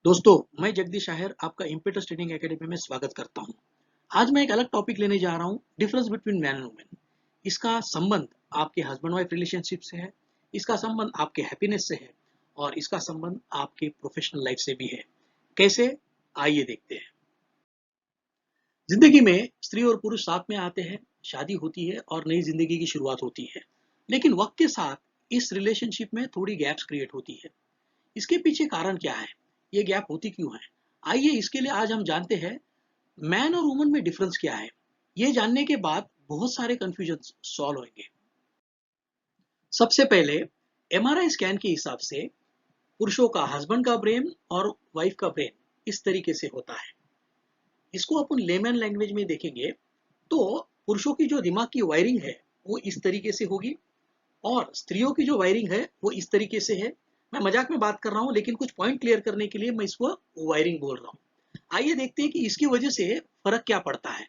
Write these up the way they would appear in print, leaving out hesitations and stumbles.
दोस्तों, मैं जगदीश आहिर आपका इम्पेटस ट्रेनिंग एकेडमी में स्वागत करता हूं। आज मैं एक अलग टॉपिक लेने जा रहा हूं, difference between man and women. इसका संबंध आपके हस्बैंड वाइफ रिलेशनशिप से है, इसका संबंध आपके हैप्पीनेस से है और इसका संबंध आपके प्रोफेशनल लाइफ से भी है। कैसे? आइए देखते हैं। जिंदगी में स्त्री और पुरुष साथ में आते हैं, शादी होती है और नई जिंदगी की शुरुआत होती है। लेकिन वक्त के साथ इस रिलेशनशिप में थोड़ी गैप्स क्रिएट होती है। इसके पीछे कारण क्या है? ये गैप होती क्यों है? आइए इसके लिए आज हम जानते हैं मैन और वुमन में डिफरेंस क्या है। ये जानने के बाद बहुत सारे कंफ्यूजन सॉल्व होंगे। सबसे पहले एमआरआई स्कैन के हिसाब से पुरुषों का हस्बैंड का ब्रेन और वाइफ का ब्रेन इस तरीके से होता है। इसको अपन लेमन लैंग्वेज में देखेंगे तो पुरुषों की जो दिमाग की वायरिंग है वो इस तरीके से होगी और स्त्रियों की जो वायरिंग है वो इस तरीके से है। मैं मजाक में बात कर रहा हूँ लेकिन कुछ पॉइंट क्लियर करने के लिए मैं इसको वायरिंग बोल रहा हूँ। आइए देखते हैं कि इसकी वजह से फर्क क्या पड़ता है।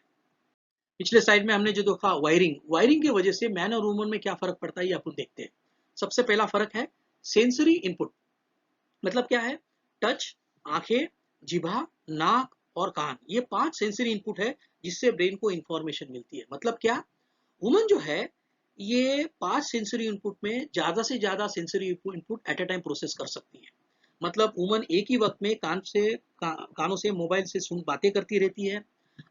पिछले साइड में हमने जो देखा वायरिंग, वायरिंग की वजह से मैन और वुमन में क्या फर्क पड़ता है ये अपन देखते हैं। सबसे पहला फर्क है सेंसरी इनपुट। मतलब क्या है? टच, आंखें, जिभा, नाक और कान, ये 5 सेंसरी इनपुट है जिससे ब्रेन को इंफॉर्मेशन मिलती है। मतलब क्या? वुमन जो है ये 5 सेंसरी इनपुट में ज्यादा से ज्यादा sensory input at a time process कर सकती है। मतलब वुमन एक ही वक्त में कानों से मोबाइल से सुन बातें करती रहती है,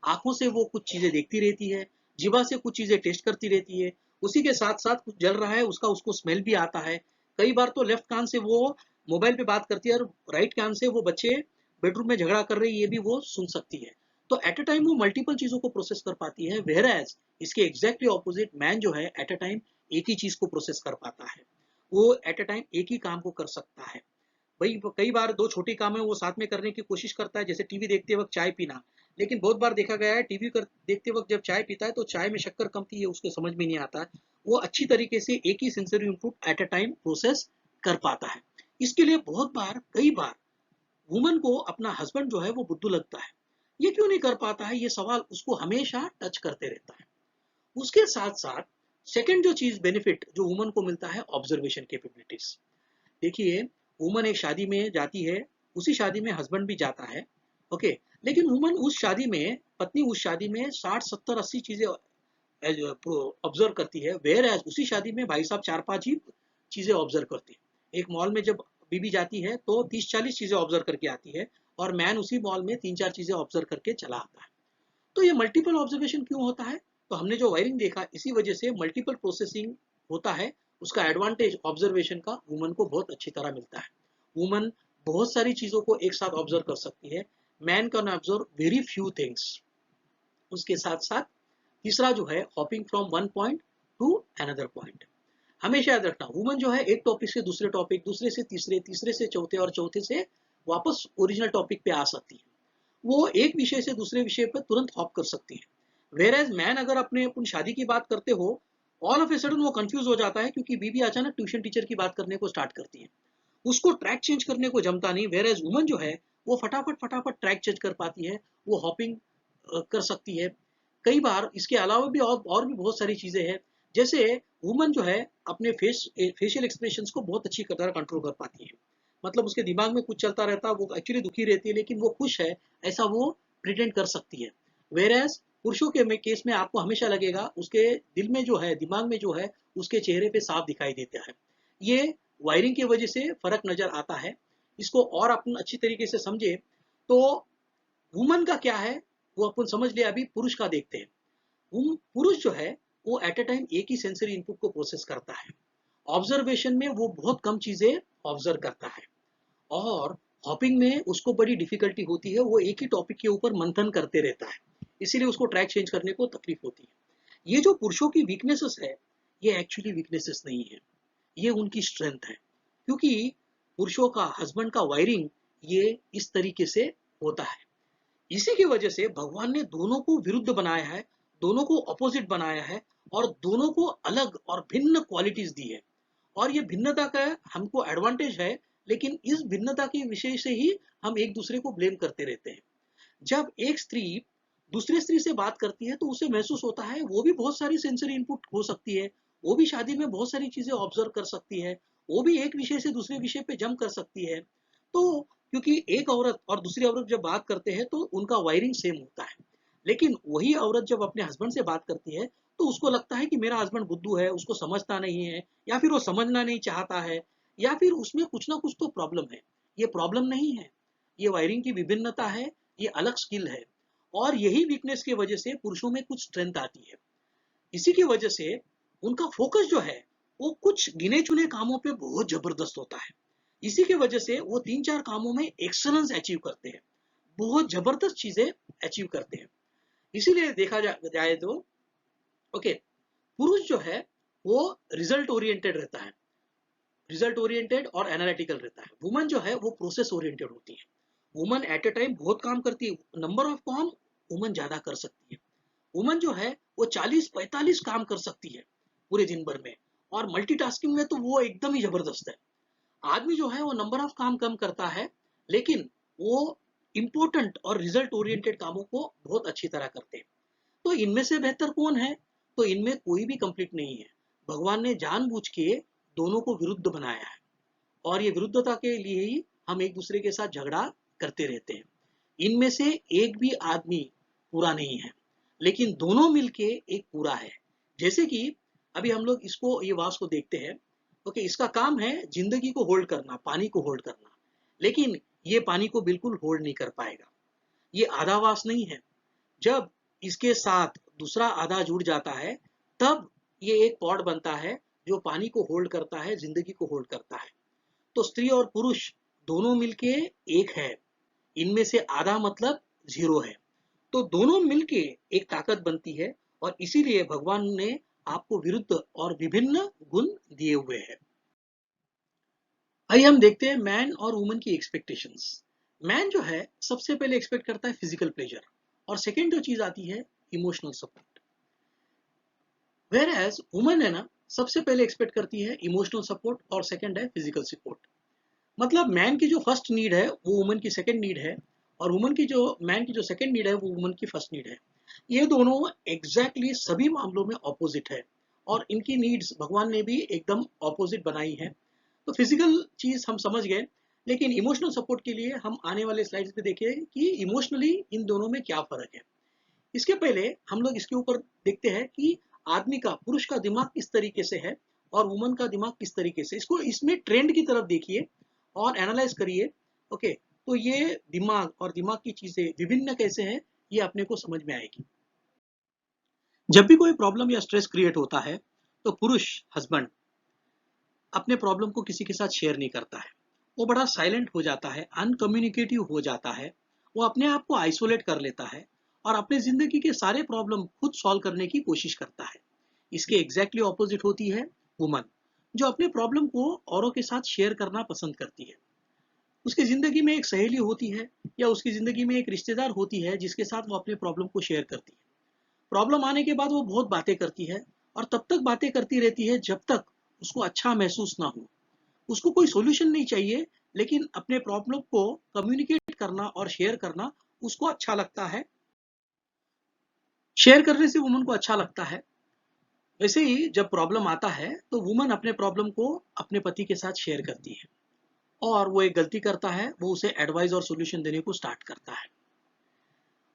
आंखों से वो कुछ चीजें देखती रहती है, जीवा से कुछ चीजें टेस्ट करती रहती है, उसी के साथ साथ कुछ जल रहा है उसका उसको स्मेल भी आता है। कई बार तो लेफ्ट कान से वो मोबाइल पे बात करती है और राइट कान से वो बच्चे बेडरूम में झगड़ा कर रही है ये भी वो सुन सकती है। तो एट अ टाइम वो मल्टीपल चीजों को प्रोसेस कर पाती है, वेयर एज इसके एग्जैक्टली ऑपोजिट मैन जो है एट अ टाइम एक ही चीज को प्रोसेस कर पाता है। वो एट अ टाइम एक ही काम को कर सकता है। भाई कई बार दो छोटी काम है वो साथ में करने की कोशिश करता है, जैसे टीवी देखते वक्त चाय पीना। लेकिन बहुत बार देखा गया है देखते वक्त जब चाय पीता है तो चाय में शक्कर कमती है उसको समझ में नहीं आता है। वो अच्छी तरीके से एक ही sensory input at a time process कर पाता है। इसके लिए बहुत बार कई बार वुमन को अपना हस्बैंड जो है वो बुद्धू लगता है। ये क्यों नहीं कर पाता है, ये सवाल उसको हमेशा टच करते रहता है। उसके साथ साथ सेकंड जो चीज बेनिफिट जो वुमन को मिलता है, ऑब्जर्वेशन कैपेबिलिटीज। देखिए, वुमन एक शादी में जाती है, उसी शादी में हस्बैंड भी जाता है, ओके। लेकिन वुमन उस शादी में, पत्नी उस शादी में 60 70 80 चीजें ऑब्जर्व करती है, वेयर एज उसी शादी में भाई साहब 4 5 ही चीजें ऑब्जर्व करती है। एक मॉल में जब बीबी जाती है तो 30 40 चीजें ऑब्जर्व करके आती है और मैन उसी मॉल में 3 4 चीजें ऑब्जर्व करके चला आता है। तो ये मल्टीपल ऑब्जर्वेशन क्यों होता है? तो हमने जो वायरिंग देखा इसी वजह से मल्टीपल प्रोसेसिंग होता है। उसका एडवांटेज ऑब्जर्वेशन का वुमन को बहुत अच्छी तरह मिलता है। वुमन बहुत सारी चीजों को एक साथ ऑब्जर्व कर सकती है, man can observe very few things. उसके साथ साथ तीसरा जो है hopping from one point two another point. हमेशा याद रखना, वुमन जो है एक टॉपिक से दूसरे टॉपिक, दूसरे से तीसरे, तीसरे से चौथे और चौथे से वापस ओरिजिनल टॉपिक पे आ सकती है। वो एक विषय से दूसरे विषय पर तुरंत हॉप कर सकती है। वेर एज मैन अगर अपने अपन शादी की बात करते हो, ऑल ऑफ ए सडन वो कंफ्यूज हो जाता है क्योंकि बीबी अचानक ट्यूशन टीचर की बात करने को स्टार्ट करती है, उसको ट्रैक चेंज करने को जमता नहीं। वेर एज वुमन जो है वो फटाफट फटाफट ट्रैक चेंज कर पाती है, वो हॉपिंग कर सकती है। कई बार इसके अलावा भी और भी बहुत सारी चीजें हैं। जैसे वुमन जो है अपने फेशियल एक्सप्रेशंस को बहुत अच्छी तरह कंट्रोल कर पाती है। मतलब उसके दिमाग में कुछ चलता रहता है, वो एक्चुअली दुखी रहती है लेकिन वो खुश है, ऐसा वो प्रिटेंड कर सकती है। वेर एज पुरुषों के केस में आपको हमेशा लगेगा उसके दिल में जो है, दिमाग में जो है, उसके चेहरे पे साफ दिखाई देता है। ये वायरिंग की वजह से फर्क नजर आता है। इसको और अपन अच्छी तरीके से समझे तो वुमन का क्या है वो अपन समझ लिया, अभी पुरुष का देखते हैं। पुरुष जो है वो एट अ टाइम एक ही सेंसरी इनपुट को प्रोसेस करता है। ऑब्जर्वेशन में वो बहुत कम चीजें ऑब्जर्व करता है और हॉपिंग में उसको बड़ी डिफिकल्टी होती है, वो एक ही टॉपिक के ऊपर मंथन करते रहता है, इसीलिए उसको ट्रैक चेंज करने को तकलीफ होती है। ये जो पुरुषों की वीकनेसेस है ये एक्चुअली वीकनेसेस नहीं है, ये उनकी स्ट्रेंथ है। क्योंकि पुरुषों का हस्बैंड का वायरिंग ये इस तरीके से होता है। इसी की वजह से भगवान ने दोनों को विरुद्ध बनाया है, दोनों को अपोजिट बनाया है और दोनों को अलग और भिन्न क्वालिटीज दी है। और ये भिन्नता का हमको एडवांटेज है, लेकिन इस भिन्नता के विषय से ही हम एक दूसरे को ब्लेम करते रहते हैं। जब एक स्त्री दूसरी स्त्री से बात करती है तो उसे महसूस होता है वो भी बहुत सारी सेंसरी इनपुट हो सकती है, वो भी शादी में बहुत सारी चीजें ऑब्जर्व कर सकती है, वो भी एक विषय से दूसरे विषय पे जंप कर सकती है। तो क्योंकि एक औरत और दूसरी औरत जब बात करते हैं तो उनका वायरिंग सेम होता है, लेकिन वही औरत जब अपने हस्बैंड से बात करती है तो उसको लगता है कि मेरा हस्बैंड बुद्धू है, उसको समझता नहीं है, या फिर वो समझना नहीं चाहता है, या फिर उसमें कुछ ना कुछ तो प्रॉब्लम है। ये प्रॉब्लम नहीं है, ये वायरिंग की विभिन्नता है, ये अलग स्किल है, और यही वीकनेस की वजह से पुरुषों में कुछ स्ट्रेंथ आती है। इसी की वजह से उनका फोकस जो है वो कुछ गिने चुने कामों पे बहुत जबरदस्त होता है। इसी की वजह से वो 3-4 कामों में एक्सलेंस अचीव करते हैं, बहुत जबरदस्त चीजें अचीव करते हैं। इसीलिए देखा जाए तो ओके, पुरुष जो है वो रिजल्ट ओरिएंटेड रहता है, रिजल्ट ओरिएंटेड और एनालिटिकल रहता है। वुमन जो है वो प्रोसेस ओरिएंटेड होती है। वुमन एट ए टाइम बहुत काम करती है, नंबर ऑफ काम वुमन ज्यादा कर सकती है। वुमन जो है वो 40-45 काम कर सकती है पूरे दिन भर में, और मल्टीटास्किंग में तो वो एकदम ही जबरदस्त है। आदमी जो है वो नंबर ऑफ काम कम करता है, लेकिन वो इंपॉर्टेंट और रिजल्ट ओरिएंटेड कामों को बहुत अच्छी तरह करते हैं। तो इनमें से बेहतर कौन है? तो इनमें कोई भी कंप्लीट नहीं है। भगवान ने जानबूझ के दोनों को विरुद्ध बनाया है, और ये विरुद्धता के लिए ही हम एक दूसरे के साथ झगड़ा करते रहते हैं। इनमें से एक भी आदमी पूरा नहीं है, लेकिन दोनों मिलके एक पूरा है। जैसे कि अभी हम लोग इसको, ये वास को देखते हैं। ओके, इसका काम है जिंदगी को होल्ड करना, पानी को होल्ड करना, लेकिन ये पानी को बिल्कुल होल्ड नहीं कर पाएगा। ये आधा वास नहीं है। जब इसके साथ दूसरा आधा जुड़ जाता है तब ये एक पॉड बनता है जो पानी को होल्ड करता है, जिंदगी को होल्ड करता है। तो स्त्री और पुरुष दोनों मिलके एक है, इनमें से आधा मतलब जीरो है। तो दोनों मिलके एक ताकत बनती है, और इसीलिए भगवान ने आपको विरुद्ध और विभिन्न गुण दिए हुए हैं। आइए हम देखते हैं मैन और वुमन की एक्सपेक्टेशंस। मैन जो है सबसे पहले एक्सपेक्ट करता है फिजिकल प्लेजर, और सेकेंड जो चीज आती है emotional support. Whereas woman है ना, सबसे पहले एक्सपेक्ट करती है इमोशनल सपोर्ट, और सेकेंड है फिजिकल सपोर्ट। मतलब मैन की जो फर्स्ट नीड है वो वुमन की सेकेंड नीड है, और वुमन की जो मैन की जो सेकेंड नीड है वो वुमन की फर्स्ट नीड है। ये दोनों एग्जैक्टली सभी मामलों में ऑपोजिट है, और इनकी नीड्स भगवान ने भी एकदम ऑपोजिट बनाई है। तो फिजिकल चीज हम समझ गए, लेकिन इमोशनल सपोर्ट के लिए हम आने वाले स्लाइड्स में देखें कि इमोशनली इन दोनों में क्या फर्क है। इसके पहले हम लोग इसके ऊपर देखते हैं कि आदमी का, पुरुष का दिमाग किस तरीके से है और वुमन का दिमाग किस तरीके से। इसको इसमें ट्रेंड की तरफ देखिए और एनालाइज करिए। ओके, तो ये दिमाग और दिमाग की चीजें विभिन्न कैसे हैं, ये अपने को समझ में आएगी। जब भी कोई प्रॉब्लम या स्ट्रेस क्रिएट होता है तो पुरुष, हस्बैंड, अपने प्रॉब्लम को किसी के साथ शेयर नहीं करता है। वो बड़ा साइलेंट हो जाता है, अनकम्युनिकेटिव हो जाता है, वो अपने आप को आइसोलेट कर लेता है, और अपने जिंदगी के सारे प्रॉब्लम खुद सॉल्व करने की कोशिश करता है। इसके एग्जैक्टली ऑपोजिट होती है वुमन, जो अपने प्रॉब्लम को औरों के साथ शेयर करना पसंद करती है। उसकी जिंदगी में एक सहेली होती है, या उसकी जिंदगी में एक रिश्तेदार होती है जिसके साथ वो अपने प्रॉब्लम को शेयर करती है। प्रॉब्लम आने के बाद वो बहुत बातें करती है, और तब तक बातें करती रहती है जब तक उसको अच्छा महसूस ना हो। उसको कोई सॉल्यूशन नहीं चाहिए, लेकिन अपने प्रॉब्लम को कम्युनिकेट करना और शेयर करना उसको अच्छा लगता है। शेयर करने से वुमन को अच्छा लगता है। वैसे ही जब प्रॉब्लम आता है तो वुमन अपने प्रॉब्लम को अपने पति के साथ शेयर करती है, और वो एक गलती करता है, वो उसे एडवाइस और सॉल्यूशन देने को स्टार्ट करता है।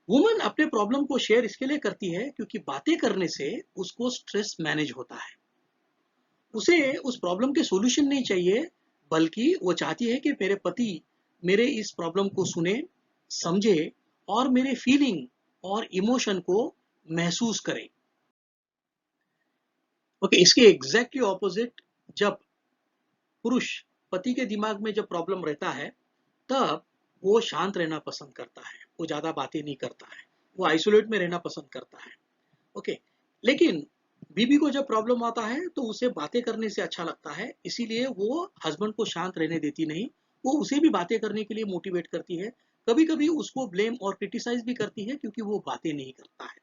वुमन अपने प्रॉब्लम को शेयर इसके लिए करती है क्योंकि बातें करने से उसको स्ट्रेस मैनेज होता है। उसे उस प्रॉब्लम के सॉल्यूशन नहीं चाहिए, बल्कि वो चाहती है कि मेरे पति मेरे इस प्रॉब्लम को सुने, समझे, और मेरे फीलिंग और इमोशन को महसूस करे। ओके, इसके एग्जैक्टली ऑपोजिट, जब पुरुष, पति के दिमाग में जब प्रॉब्लम रहता है तब वो शांत रहना पसंद करता है, वो ज्यादा बातें नहीं करता है, वो आइसोलेट में रहना पसंद करता है। ओके, लेकिन बीबी को जब प्रॉब्लम आता है तो उसे बातें करने से अच्छा लगता है, इसीलिए वो हस्बैंड को शांत रहने देती नहीं, वो उसे भी बातें करने के लिए मोटिवेट करती है। कभी कभी उसको ब्लेम और क्रिटिसाइज भी करती है क्योंकि वो बातें नहीं करता है।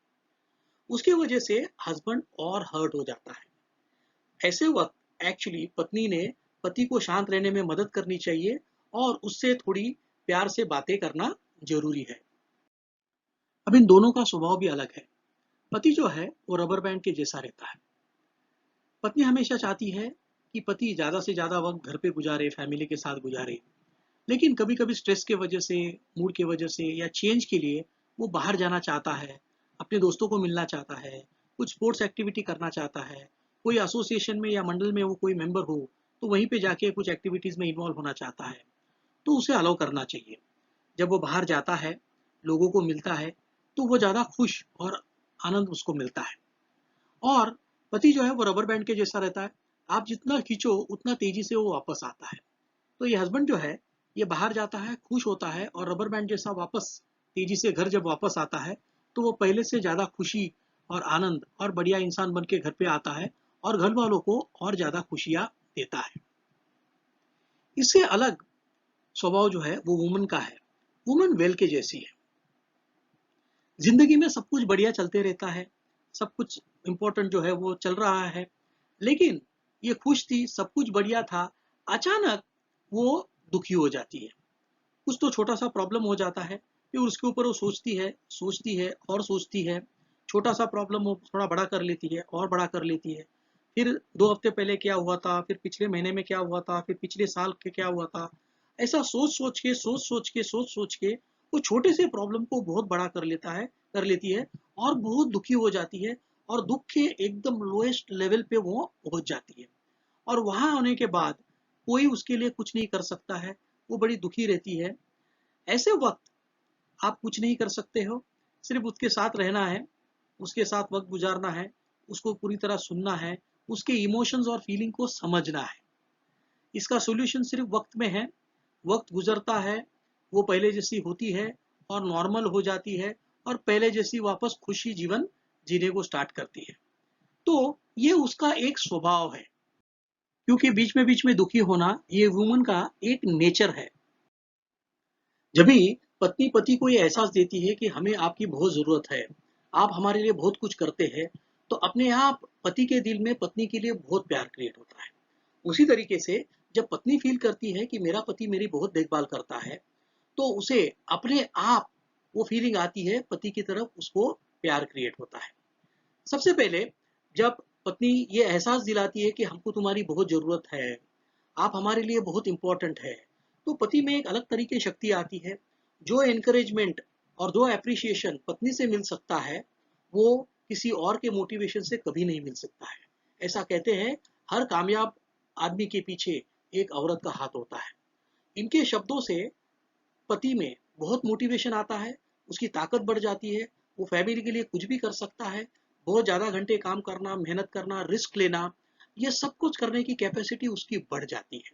उसकी वजह से हस्बैंड और हर्ट हो जाता है। ऐसे वक्त एक्चुअली पत्नी ने पति को शांत रहने में मदद करनी चाहिए, और उससे थोड़ी प्यार से बातें करना जरूरी है। अब इन दोनों का स्वभाव भी अलग है। पति जो है वो रबर बैंड के जैसा रहता है। पत्नी हमेशा चाहती है कि पति ज्यादा से ज्यादा वक्त घर पे गुजारे, फैमिली के साथ गुजारे, लेकिन कभी कभी स्ट्रेस के वजह से, मूड के वजह से या चेंज के लिए वो बाहर जाना चाहता है, अपने दोस्तों को मिलना चाहता है, कुछ स्पोर्ट्स एक्टिविटी करना चाहता है, कोई एसोसिएशन में या मंडल में वो कोई मेंबर हो तो वहीं पे जाके कुछ एक्टिविटीज में इन्वॉल्व होना चाहता है, तो उसे अलाउ करना चाहिए। जब वो बाहर जाता है, लोगों को मिलता है, तो वो ज़्यादा खुश और आनंद उसको मिलता है। और पति जो है वो रबर बैंड के जैसा रहता है, आप जितना खींचो उतना तेजी से वो वापस आता है। तो ये हस्बैंड जो है, ये बाहर जाता है, खुश होता है और रबर बैंड जैसा वापस तेजी से घर जब वापस आता है, तो वो पहले से ज़्यादा खुशी और आनंद और बढ़िया इंसान बन के घर पे आता है और घर वालों को और ज़्यादा खुशियाँ देता है। इससे अलग स्वभाव जो है वो वुमन का है। वुमन वेल के जैसी है, जिंदगी में सब कुछ बढ़िया चलते रहता है, सब कुछ इम्पोर्टेंट जो है वो चल रहा है, लेकिन ये खुश थी, सब कुछ बढ़िया था, अचानक वो दुखी हो जाती है। कुछ तो छोटा सा प्रॉब्लम हो जाता है, फिर उसके ऊपर वो सोचती है और सोचती है, छोटा सा प्रॉब्लम वो थोड़ा बड़ा कर लेती है और बड़ा कर लेती है। फिर 2 हफ्ते पहले क्या हुआ था, फिर पिछले महीने में क्या हुआ था, फिर पिछले साल के क्या हुआ था, ऐसा सोच सोच के वो छोटे से प्रॉब्लम को बहुत बड़ा कर लेती है और बहुत दुखी हो जाती है और दुख के एकदम लोएस्ट लेवल पे वो पहुंच जाती है। और वहां होने के बाद कोई उसके लिए कुछ नहीं कर सकता है, वो बड़ी दुखी रहती है। ऐसे वक्त आप कुछ नहीं कर सकते हो, सिर्फ उसके साथ रहना है, उसके साथ वक्त गुजारना है, उसको पूरी तरह सुनना है, उसके इमोशंस और फीलिंग को समझना है। इसका सॉल्यूशन सिर्फ वक्त में है। वक्त गुजरता है, वो पहले जैसी होती है और नॉर्मल हो जाती है और पहले जैसी वापस खुशी जीवन जीने को स्टार्ट करती है। तो ये उसका एक स्वभाव है, क्योंकि बीच में दुखी होना ये वुमन का एक नेचर है। जब भी पत्नी पति को ये एहसास देती है कि हमें आपकी बहुत जरूरत है, आप हमारे लिए बहुत कुछ करते हैं, तो अपने आप पति के दिल में पत्नी के लिए बहुत प्यार क्रिएट होता है। उसी तरीके से जब पत्नी फील करती है कि मेरा पति मेरी बहुत देखभाल करता है, तो उसे अपने आप वो फीलिंग आती है, पति की तरफ उसको प्यार क्रिएट होता है। सबसे पहले जब पत्नी ये एहसास दिलाती है कि हमको तुम्हारी बहुत जरूरत है, आप हमारे लिए बहुत इंपॉर्टेंट है, तो पति में एक अलग तरीके शक्ति आती है। जो एनकरेजमेंट और जो अप्रिसिएशन पत्नी से मिल सकता है, वो किसी और के मोटिवेशन से कभी नहीं मिल सकता है। ऐसा कहते हैं, हर कामयाब आदमी के पीछे एक औरत का हाथ होता है। इनके शब्दों से पति में बहुत मोटिवेशन आता है, उसकी ताकत बढ़ जाती है, वो फैमिली के लिए कुछ भी कर सकता है। बहुत ज़्यादा घंटे काम करना, मेहनत करना, रिस्क लेना, ये सब कुछ करने की कैपेसिटी उसकी बढ़ जाती है।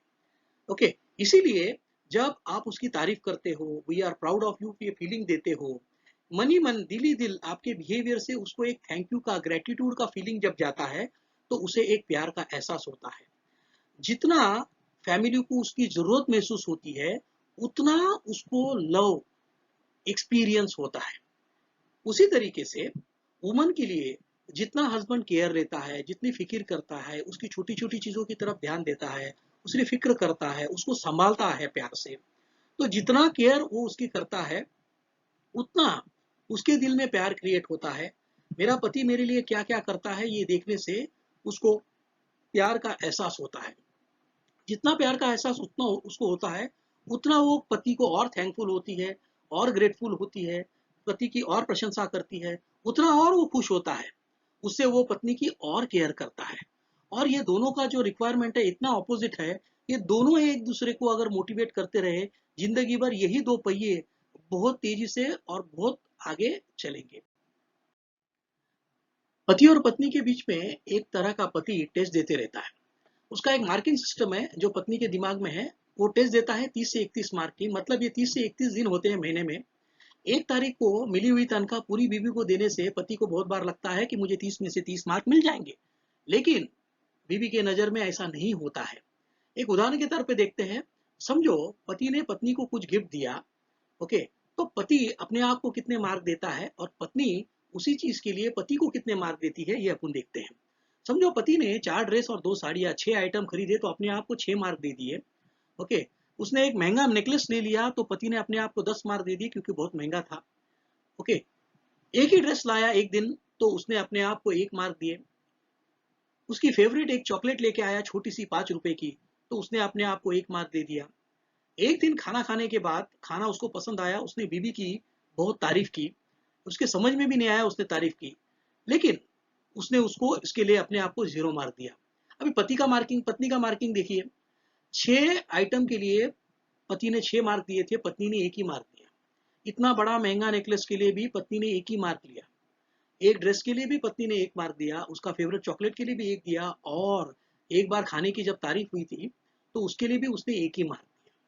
ओके, इसीलिए जब आप उसकी तारीफ करते हो, we are proud of you, ये फीलिंग देते हो, मन ही मन, दिल ही दिल आपके बिहेवियर से उसको एक थैंक यू का, ग्रेटिट्यूड का फीलिंग जब जाता है, तो उसे एक प्यार का एहसास होता है। जितना फैमिली को उसकी जरूरत महसूस होती है, उतना उसको लव एक्सपीरियंस होता है। उसी तरीके से वुमन के लिए जितना हस्बैंड केयर लेता है, जितनी फिक्र करता है, उसकी छोटी छोटी चीजों की तरफ ध्यान देता है, उसकी फिक्र करता है, उसको संभालता है प्यार से, तो जितना केयर वो उसकी करता है, उतना उसके दिल में प्यार क्रिएट होता है। मेरा पति मेरे लिए क्या क्या करता है, ये देखने से उसको प्यार का एहसास होता है। जितना प्यार का एहसास उतना उसको होता है, उतना वो पति को और थैंकफुल होती है, और ग्रेटफुल होती है, पति की और प्रशंसा करती है, उतना और वो खुश होता है, उससे वो पत्नी की और केयर करता है। और ये दोनों का जो रिक्वायरमेंट है इतना ऑपोजिट है, ये दोनों एक दूसरे को अगर मोटिवेट करते रहे जिंदगी भर, यही दो पहिए बहुत तेजी से और बहुत आगे चलेंगे। पति और पत्नी के बीच में एक तरह का पति टेस्ट देते रहता है। उसका एक मार्किंग सिस्टम है जो पत्नी के दिमाग में है, वो टेस्ट देता है 30 से 31 मार्क की। मतलब ये 30 से 31 दिन होते हैं महीने में। 1 तारीख को मिली हुई तनख्वाह पूरी बीवी को देने से पति को बहुत बार लगता है कि मुझे 30 में से 30 मार्क मिल जाएंगे, लेकिन बीवी के नजर में ऐसा नहीं होता है। एक उदाहरण के तौर पे देखते हैं। समझो पति ने पत्नी को कुछ गिफ्ट दिया, ओके, तो पति अपने आप को कितने मार्क देता है और पत्नी उसी चीज के लिए पति को कितने मार्क देती है, ये अपन देखते हैं। समझो पति ने 4 ड्रेस और 2 साड़ियाँ, 6 आइटम खरीदे तो अपने आप को 6 मार्क दे दिए। ओके, उसने एक महंगा नेकलेस ले लिया तो पति ने अपने आप को 10 मार्क दे दिए क्योंकि बहुत महंगा था। ओके, एक ही ड्रेस लाया एक दिन तो उसने अपने आप को 1 मार्क दिए। उसकी फेवरेट एक चॉकलेट लेके आया छोटी सी 5 रुपए की, तो उसने अपने आप को 1 मार्क दे दिया। एक दिन खाना खाने के बाद खाना उसको पसंद आया, उसने बीवी की बहुत तारीफ की, उसके समझ में भी नहीं आया उसने तारीफ की, लेकिन उसने उसको इसके लिए अपने आप को 0 मार्क दिया। अभी पत्नी का मार्किंग देखिए, 6 आइटम के लिए पति ने 6 मार्क दिए थे, पत्नी ने 1 ही मार्क दिया। इतना बड़ा महंगा नेकलेस के लिए भी पत्नी ने 1 ही मार्क लिया। एक ड्रेस के लिए भी पत्नी ने 1 मार्क दिया, उसका फेवरेट चॉकलेट के लिए भी 1 दिया, और एक बार खाने की जब तारीफ हुई थी, तो उसके लिए भी उसने 1 ही मार्क दिया।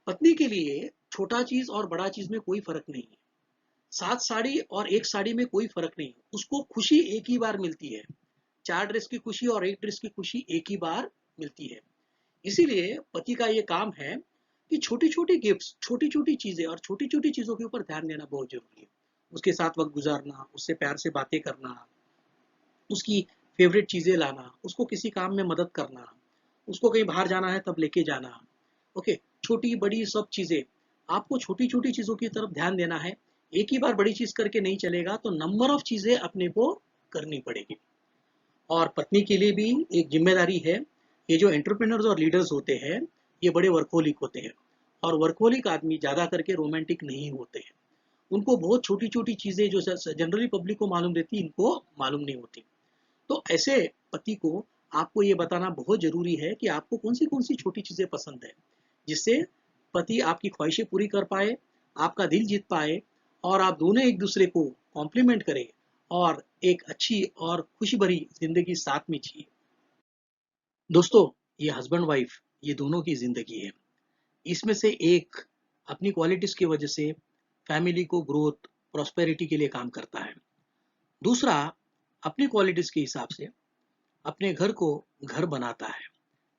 पत्नी के लिए छोटा चीज़ और बड़ा चीज़ में कोई फ़र्क नहीं है। 7 साड़ी और 1 साड़ी में कोई फ़र्क नहीं है। उसको खुशी एक ही बार मिलती है। 4 ड्रेस की खुशी और 1 ड्रेस की खुशी एक ही बार मिलती है। इसीलिए पति का ये काम है कि छोटी-छोटी गिफ्ट्स, छोटी-छोटी चीज़ें और छोटी-छोटी चीज़ों के ऊपर ध्यान देना बहुत ज़रूरी है। उसके साथ वक़्त गुज़ारना, उससे प्यार से बातें करना, उसकी फ़ेवरेट चीज़ें लाना, उसको किसी काम में मदद करना, उसको कहीं बाहर जाना है तब लेके जाना। ओके, छोटी-बड़ी सब चीज़ें, आपको छोटी-छोटी चीज़ों की तरफ ध्यान देना है। एक ही बार बड़ी चीज़ करके नहीं चलेगा, तो नंबर ऑफ चीज़ें अपने को करनी पड़ेगी। और पत्नी के लिए भी एक जिम्मेदारी है। ये जो एंटरप्रेन्योर्स और लीडर्स होते हैं, ये बड़े वर्कहोलिक होते हैं, और वर्कहोलिक आदमी ज़्यादा करके रोमांटिक नहीं होते हैं। उनको बहुत छोटी-छोटी चीज़ें जो जनरली पब्लिक को मालूम रहती, इनको मालूम नहीं होती। तो ऐसे पति को आपको ये बताना बहुत ज़रूरी है कि आपको कौन सी छोटी चीज़ें पसंद है, जिससे पति आपकी ख्वाहिशें पूरी कर पाए, आपका दिल जीत पाए, और आप दोनों एक दूसरे को कॉम्प्लीमेंट करें और एक अच्छी और खुशी भरी जिंदगी साथ में जिए। दोस्तों, ये हस्बैंड वाइफ, ये दोनों की जिंदगी है। इसमें से एक अपनी क्वालिटीज की वजह से फैमिली को ग्रोथ, प्रॉस्पेरिटी के लिए काम करता है। दूसरा अपनी क्वालिटीज के हिसाब से अपने घर को घर बनाता है,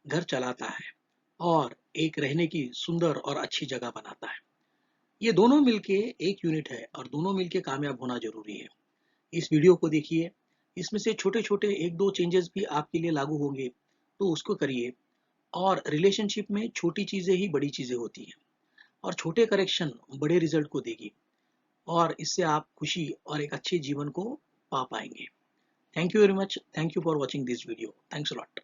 घर चलाता है, और एक रहने की सुंदर और अच्छी जगह बनाता है। ये दोनों मिलके एक यूनिट है, और दोनों मिलके कामयाब होना जरूरी है। इस वीडियो को देखिए, इसमें से छोटे छोटे एक दो चेंजेस भी आपके लिए लागू होंगे, तो उसको करिए। और रिलेशनशिप में छोटी चीजें ही बड़ी चीजें होती हैं, और छोटे करेक्शन बड़े रिजल्ट को देगी, और इससे आप खुशी और एक अच्छे जीवन को पा पाएंगे। Thank you very much, thank you for watching this video, thanks a lot.